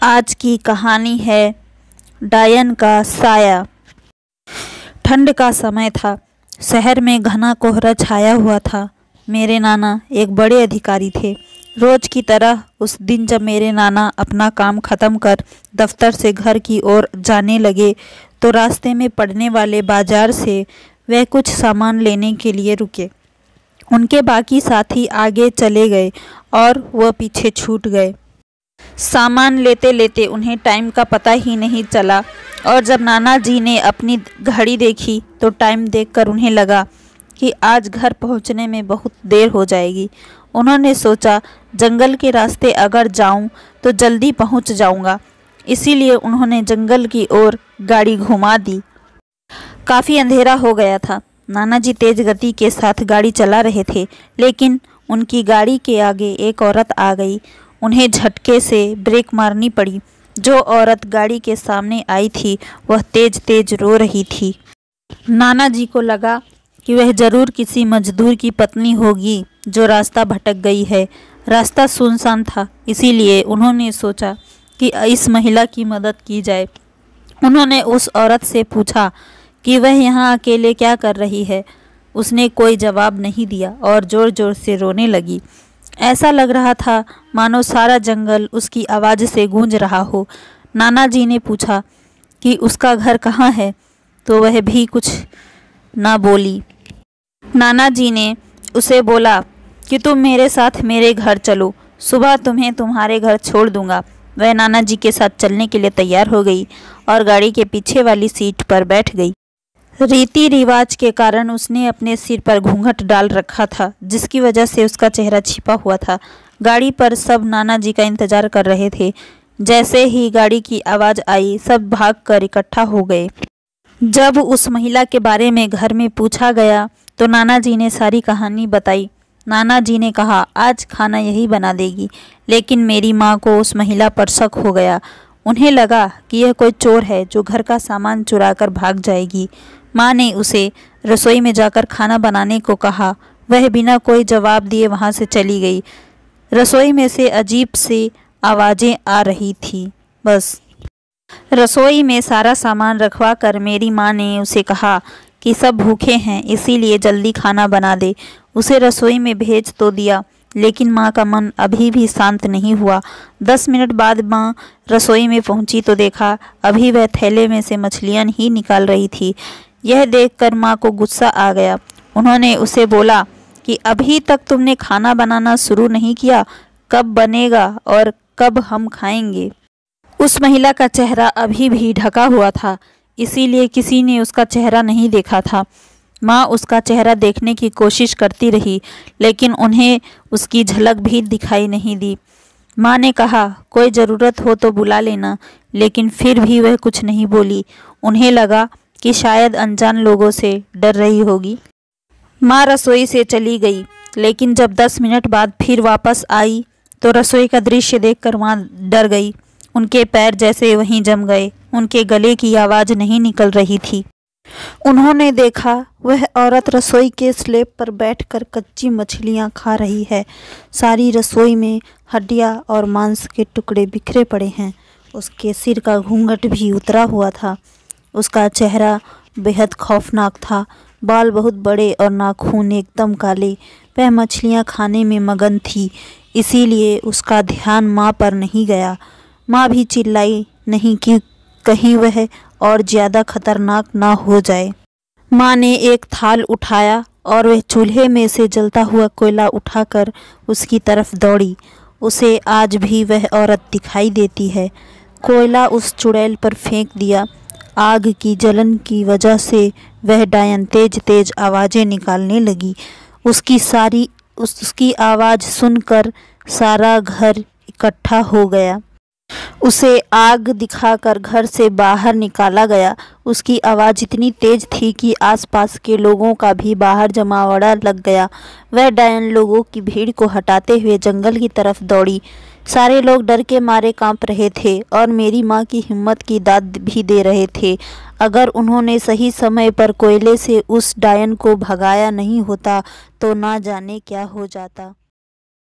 आज की कहानी है डायन का साया। ठंड का समय था। शहर में घना कोहरा छाया हुआ था। मेरे नाना एक बड़े अधिकारी थे। रोज की तरह उस दिन जब मेरे नाना अपना काम खत्म कर दफ्तर से घर की ओर जाने लगे तो रास्ते में पड़ने वाले बाजार से वह कुछ सामान लेने के लिए रुके। उनके बाकी साथी आगे चले गए और वह पीछे छूट गए। सामान लेते लेते उन्हें टाइम का पता ही नहीं चला और जब नाना जी ने अपनी घड़ी देखी तो टाइम देखकर उन्हें लगा कि आज घर पहुंचने में बहुत देर हो जाएगी। उन्होंने सोचा जंगल के रास्ते अगर जाऊं तो जल्दी पहुंच जाऊंगा, इसीलिए उन्होंने जंगल की ओर गाड़ी घुमा दी। काफ़ी अंधेरा हो गया था। नाना जी तेज गति के साथ गाड़ी चला रहे थे, लेकिन उनकी गाड़ी के आगे एक औरत आ गई। उन्हें झटके से ब्रेक मारनी पड़ी। जो औरत गाड़ी के सामने आई थी वह तेज तेज रो रही थी। नाना जी को लगा कि वह जरूर किसी मजदूर की पत्नी होगी जो रास्ता भटक गई है। रास्ता सुनसान था, इसीलिए उन्होंने सोचा कि इस महिला की मदद की जाए। उन्होंने उस औरत से पूछा कि वह यहाँ अकेले क्या कर रही है। उसने कोई जवाब नहीं दिया और ज़ोर ज़ोर से रोने लगी। ऐसा लग रहा था मानो सारा जंगल उसकी आवाज़ से गूंज रहा हो। नाना जी ने पूछा कि उसका घर कहाँ है, तो वह भी कुछ ना बोली। नाना जी ने उसे बोला कि तुम मेरे साथ मेरे घर चलो, सुबह तुम्हें तुम्हारे घर छोड़ दूंगा। वह नाना जी के साथ चलने के लिए तैयार हो गई और गाड़ी के पीछे वाली सीट पर बैठ गई। रीति रिवाज के कारण उसने अपने सिर पर घूंघट डाल रखा था, जिसकी वजह से उसका चेहरा छिपा हुआ था। गाड़ी पर सब नाना जी का इंतजार कर रहे थे। जैसे ही गाड़ी की आवाज़ आई सब भागकर इकट्ठा हो गए। जब उस महिला के बारे में घर में पूछा गया तो नाना जी ने सारी कहानी बताई। नाना जी ने कहा आज खाना यही बना देगी, लेकिन मेरी माँ को उस महिला पर शक हो गया। उन्हें लगा कि यह कोई चोर है जो घर का सामान चुरा कर भाग जाएगी। माँ ने उसे रसोई में जाकर खाना बनाने को कहा। वह बिना कोई जवाब दिए वहाँ से चली गई। रसोई में से अजीब सी आवाज़ें आ रही थी। बस रसोई में सारा सामान रखवा कर मेरी माँ ने उसे कहा कि सब भूखे हैं, इसीलिए जल्दी खाना बना दे। उसे रसोई में भेज तो दिया, लेकिन माँ का मन अभी भी शांत नहीं हुआ। 10 मिनट बाद माँ रसोई में पहुँची तो देखा अभी वह थैले में से मछलियाँ ही निकाल रही थी। यह देखकर माँ को गुस्सा आ गया। उन्होंने उसे बोला कि अभी तक तुमने खाना बनाना शुरू नहीं किया, कब बनेगा और कब हम खाएंगे। उस महिला का चेहरा अभी भी ढका हुआ था, इसीलिए किसी ने उसका चेहरा नहीं देखा था। माँ उसका चेहरा देखने की कोशिश करती रही, लेकिन उन्हें उसकी झलक भी दिखाई नहीं दी। माँ ने कहा कोई ज़रूरत हो तो बुला लेना, लेकिन फिर भी वह कुछ नहीं बोली। उन्हें लगा कि शायद अनजान लोगों से डर रही होगी। माँ रसोई से चली गई, लेकिन जब 10 मिनट बाद फिर वापस आई तो रसोई का दृश्य देखकर माँ डर गई। उनके पैर जैसे वहीं जम गए। उनके गले की आवाज़ नहीं निकल रही थी। उन्होंने देखा वह औरत रसोई के स्लैब पर बैठकर कच्ची मछलियाँ खा रही है। सारी रसोई में हड्डियाँ और मांस के टुकड़े बिखरे पड़े हैं। उसके सिर का घूंघट भी उतरा हुआ था। उसका चेहरा बेहद खौफनाक था। बाल बहुत बड़े और नाखून एकदम काले। वह मछलियाँ खाने में मगन थी, इसीलिए उसका ध्यान माँ पर नहीं गया। माँ भी चिल्लाई नहीं कि कहीं वह और ज़्यादा खतरनाक ना हो जाए। माँ ने एक थाल उठाया और वह चूल्हे में से जलता हुआ कोयला उठाकर उसकी तरफ दौड़ी। उसे आज भी वह औरत दिखाई देती है। कोयला उस चुड़ैल पर फेंक दिया। आग की जलन की वजह से वह डायन तेज तेज आवाज़ें निकालने लगी। उसकी आवाज़ सुनकर सारा घर इकट्ठा हो गया। उसे आग दिखाकर घर से बाहर निकाला गया। उसकी आवाज़ इतनी तेज थी कि आसपास के लोगों का भी बाहर जमावड़ा लग गया। वह डायन लोगों की भीड़ को हटाते हुए जंगल की तरफ दौड़ी। सारे लोग डर के मारे कांप रहे थे और मेरी माँ की हिम्मत की दाद भी दे रहे थे। अगर उन्होंने सही समय पर कोयले से उस डायन को भगाया नहीं होता तो ना जाने क्या हो जाता।